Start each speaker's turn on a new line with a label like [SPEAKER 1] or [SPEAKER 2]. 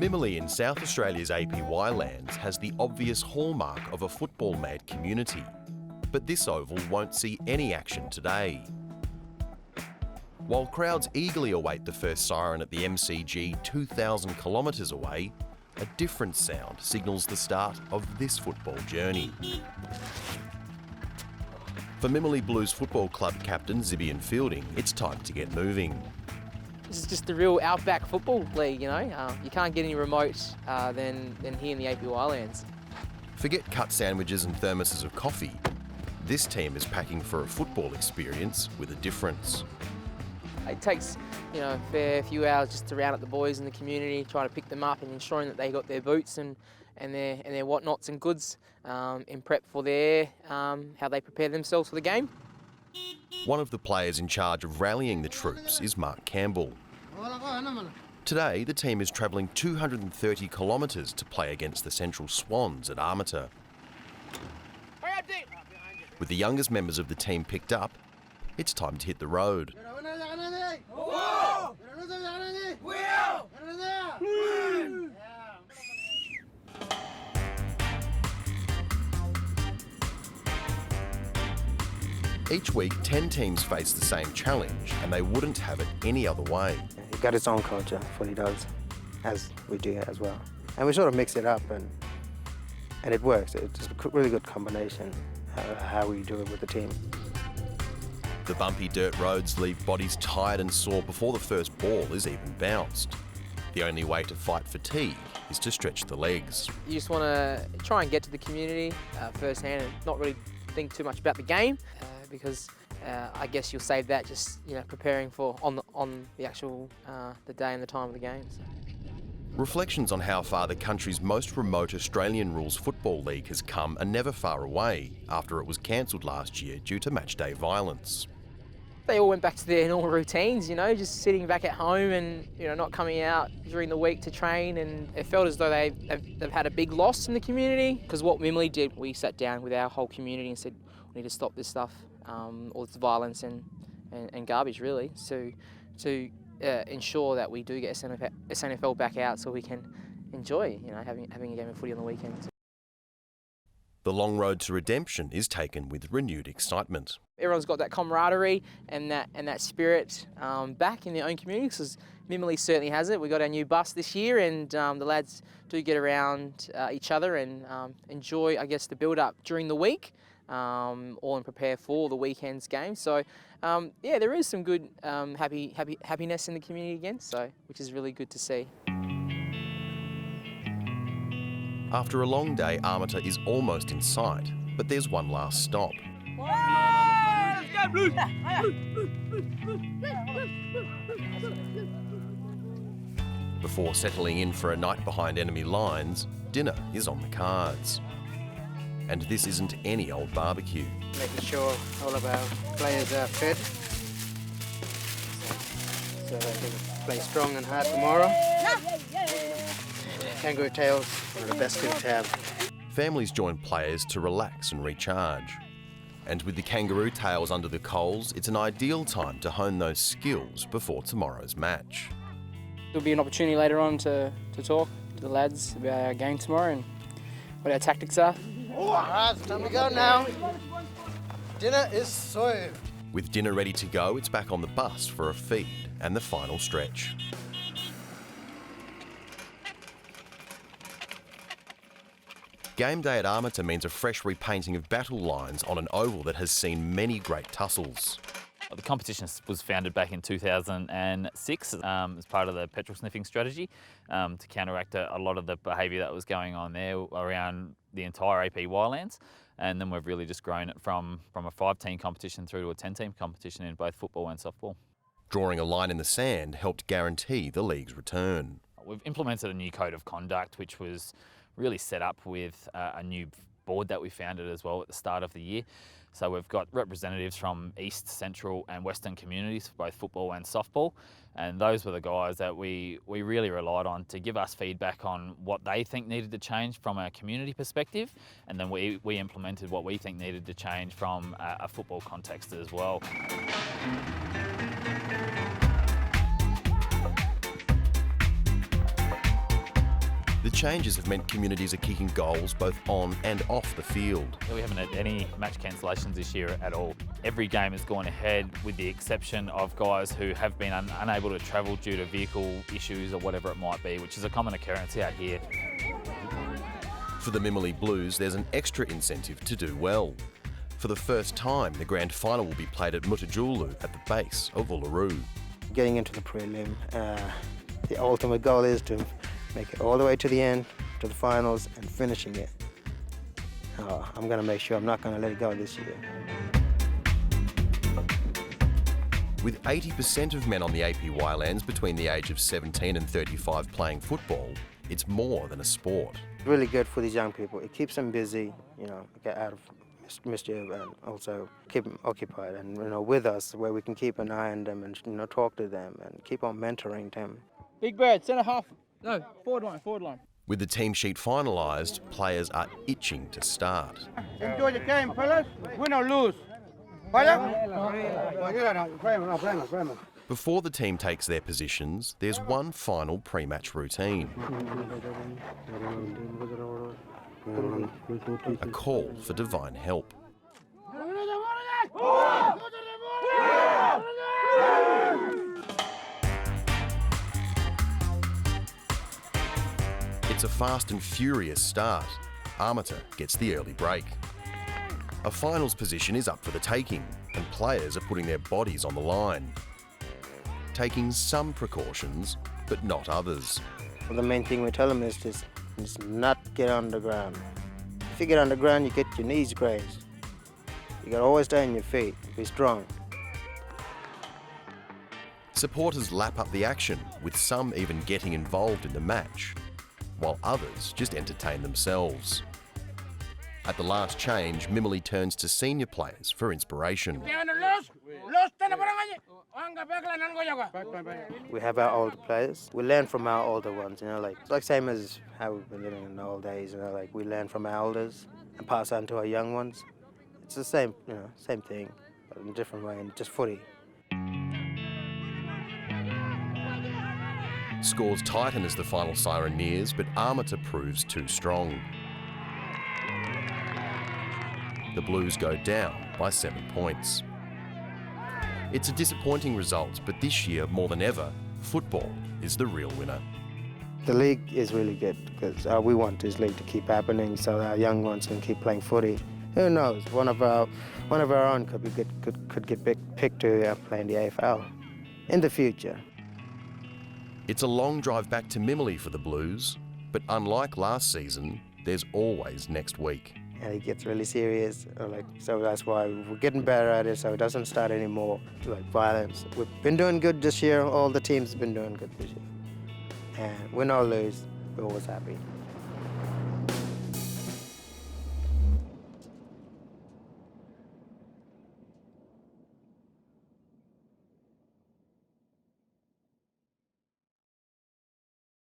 [SPEAKER 1] Mimili in South Australia's APY Lands has the obvious hallmark of a football-mad community. But this oval won't see any action today. While crowds eagerly await the first siren at the MCG 2,000 kilometres away, a different sound signals the start of this football journey. For Mimili Blues Football Club captain Zibeon Fielding, it's time to get moving.
[SPEAKER 2] This is just the real outback football league, you know. You can't get any remote than here in the APY Lands. Forget
[SPEAKER 1] cut sandwiches and thermoses of coffee. This team is packing for a football experience with a difference.
[SPEAKER 2] It takes, a fair few hours just to round up the boys in the community, trying to pick them up and ensuring that they got their boots and their whatnots and goods in prep for how they prepare themselves for the game.
[SPEAKER 1] One of the players in charge of rallying the troops is Mark Campbell. Today, the team is travelling 230 kilometres to play against the Central Swans at Armata. With the youngest members of the team picked up, it's time to hit the road. Each week, 10 teams face the same challenge, and they wouldn't have it any other way.
[SPEAKER 3] He's got its own culture, fully does, as we do as well. And we sort of mix it up, and it works. It's a really good combination how we do it with the team.
[SPEAKER 1] The bumpy dirt roads leave bodies tired and sore before the first ball is even bounced. The only way to fight fatigue is to stretch the legs.
[SPEAKER 2] You just want to try and get to the community firsthand and not really think too much about the game, because I guess you'll save that just preparing for on the actual the day and the time of the game. So.
[SPEAKER 1] Reflections on how far the country's most remote Australian rules football league has come are never far away after it was cancelled last year due to matchday violence.
[SPEAKER 2] They all went back to their normal routines, just sitting back at home and not coming out during the week to train, and it felt as though they've had a big loss in the community. Because what Mimili did, we sat down with our whole community and said, we need to stop this stuff, all this violence and garbage really, to ensure that we do get SNFL back out so we can enjoy having a game of footy on the weekends.
[SPEAKER 1] The long road to redemption is taken with renewed excitement.
[SPEAKER 2] Everyone's got that camaraderie and that spirit back in their own communities, because Mimili certainly has it. We got our new bus this year, and the lads do get around each other and enjoy, I guess, the build-up during the week, all and prepare for the weekend's game. So, there is some good happiness in the community again, which is really good to see.
[SPEAKER 1] After a long day, Armata is almost in sight, but there's one last stop. Before settling in for a night behind enemy lines, dinner is on the cards. And this isn't any old barbecue.
[SPEAKER 3] Making sure all of our players are fed, so they can play strong and hard tomorrow. Kangaroo tails are the best thing to have.
[SPEAKER 1] Families join players to relax and recharge. And with the kangaroo tails under the coals, it's an ideal time to hone those skills before tomorrow's match.
[SPEAKER 4] There'll be an opportunity later on to talk to the lads about our game tomorrow and what our tactics are.
[SPEAKER 3] Alright, it's time to go now. Dinner is served.
[SPEAKER 1] With dinner ready to go, it's back on the bus for a feed and the final stretch. Game day at Armata means a fresh repainting of battle lines on an oval that has seen many great tussles.
[SPEAKER 5] The competition was founded back in 2006 as part of the petrol sniffing strategy to counteract a lot of the behaviour that was going on there around the entire APY Lands. And then we've really just grown it from a 5-team competition through to a 10-team competition in both football and softball.
[SPEAKER 1] Drawing a line in the sand helped guarantee the league's return.
[SPEAKER 5] We've implemented a new code of conduct, which was really set up with a new board that we founded as well at the start of the year. So we've got representatives from East, Central and Western communities for both football and softball. And those were the guys that we really relied on to give us feedback on what they think needed to change from a community perspective. And then we implemented what we think needed to change from a football context as well.
[SPEAKER 1] changes have meant communities are kicking goals both on and off the field.
[SPEAKER 5] We haven't had any match cancellations this year at all. Every game has gone ahead with the exception of guys who have been unable to travel due to vehicle issues or whatever it might be, which is a common occurrence out here.
[SPEAKER 1] For the Mimili Blues, there's an extra incentive to do well. For the first time, the grand final will be played at Mutajulu at the base of Uluru.
[SPEAKER 3] Getting into the prelim, the ultimate goal is to make it all the way to the end, to the finals, and finishing it. I'm going to make sure I'm not going to let it go this year.
[SPEAKER 1] With 80% of men on the APY Lands between the age of 17 and 35 playing football, it's more than a sport.
[SPEAKER 3] Really good for these young people. It keeps them busy, get out of mischief and also keep them occupied and with us, where we can keep an eye on them and talk to them and keep on mentoring them.
[SPEAKER 4] Big Bird, centre half. No, forward line.
[SPEAKER 1] With the team sheet finalised, players are itching to start.
[SPEAKER 6] Enjoy the game, fellas. Win or lose.
[SPEAKER 1] Before the team takes their positions, there's one final pre-match routine. A call for divine help. It's a fast and furious start. Armata gets the early break. A finals position is up for the taking, and players are putting their bodies on the line. Taking some precautions, but not others.
[SPEAKER 3] The main thing we tell them is just not get on the ground. If you get on the ground, you get your knees grazed. You gotta always stay on your feet, be strong.
[SPEAKER 1] Supporters lap up the action, with some even getting involved in the match, while others just entertain themselves. At the last change, Mimili turns to senior players for inspiration.
[SPEAKER 3] We have our older players. We learn from our older ones, it's like same as how we've been living in the old days, we learn from our elders and pass on to our young ones. It's the same, same thing, but in a different way, and just footy.
[SPEAKER 1] Scores tighten as the final siren nears, but Armata proves too strong. The Blues go down by 7 points. It's a disappointing result, but this year, more than ever, football is the real winner.
[SPEAKER 3] The league is really good because we want this league to keep happening so our young ones can keep playing footy. Who knows? One of our own could get picked to play in the AFL in the future.
[SPEAKER 1] It's a long drive back to Mimili for the Blues, but unlike last season, there's always next week.
[SPEAKER 3] And it gets really serious, so that's why we're getting better at it, so it doesn't start anymore violence. We've been doing good this year. All the teams have been doing good this year, and win or lose, we're always happy.